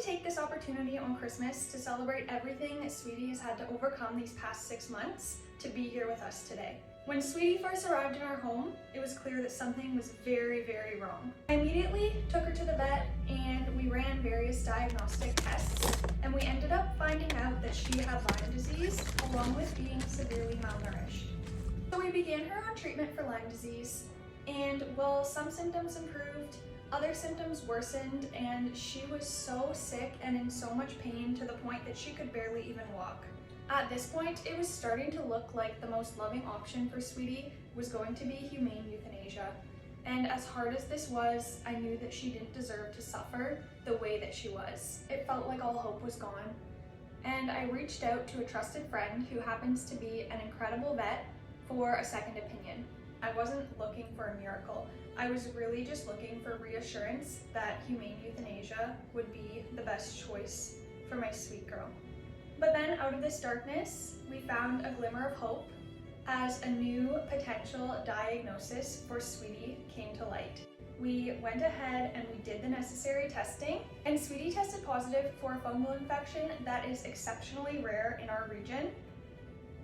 take this opportunity on Christmas to celebrate everything that Sweetie has had to overcome these past 6 months to be here with us today. When Sweetie first arrived in our home, it was clear that something was very, very wrong. I immediately took her to the vet and we ran various diagnostic tests, and we ended up finding out that she had Lyme disease along with being severely malnourished. So we began her on treatment for Lyme disease, and while some symptoms improved, other symptoms worsened, and she was so sick and in so much pain to the point that she could barely even walk. At this point, it was starting to look like the most loving option for Sweetie was going to be humane euthanasia. And as hard as this was, I knew that she didn't deserve to suffer the way that she was. It felt like all hope was gone. And I reached out to a trusted friend who happens to be an incredible vet for a second opinion. I wasn't looking for a miracle. I was really just looking for reassurance that humane euthanasia would be the best choice for my sweet girl. But then out of this darkness, we found a glimmer of hope as a new potential diagnosis for Sweetie came to light. We went ahead and we did the necessary testing, and Sweetie tested positive for a fungal infection that is exceptionally rare in our region,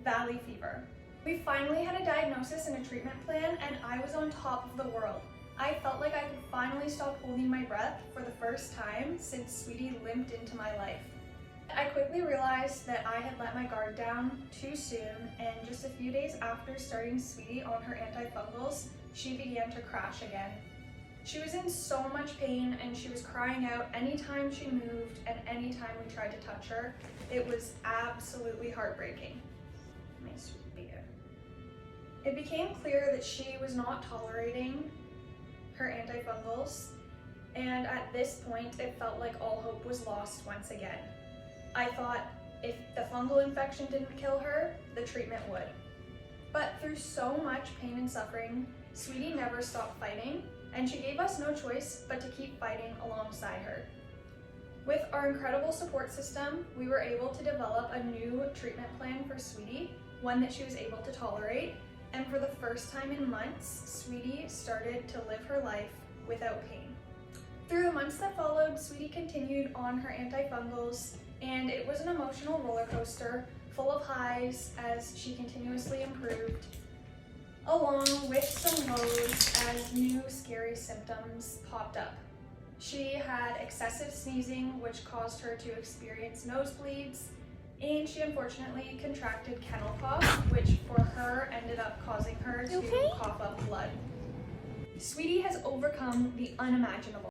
valley fever. We finally had a diagnosis and a treatment plan, and I was on top of the world. I felt like I could finally stop holding my breath for the first time since Sweetie limped into my life. I quickly realized that I had let my guard down too soon, and just a few days after starting Sweetie on her antifungals, she began to crash again. She was in so much pain and she was crying out anytime she moved and anytime we tried to touch her. It was absolutely heartbreaking. My sweet bear. It became clear that she was not tolerating her antifungals, and at this point it felt like all hope was lost once again. I thought if the fungal infection didn't kill her, the treatment would. But through so much pain and suffering, Sweetie never stopped fighting, and she gave us no choice but to keep fighting alongside her. With our incredible support system, we were able to develop a new treatment plan for Sweetie, one that she was able to tolerate, and for the first time in months, Sweetie started to live her life without pain. Through the months that followed, Sweetie continued on her antifungals, and it was an emotional roller coaster full of highs as she continuously improved, along with some lows as new scary symptoms popped up. She had excessive sneezing, which caused her to experience nosebleeds, and she unfortunately contracted kennel cough, which for her ended up causing her to cough up blood. Sweetie has overcome the unimaginable.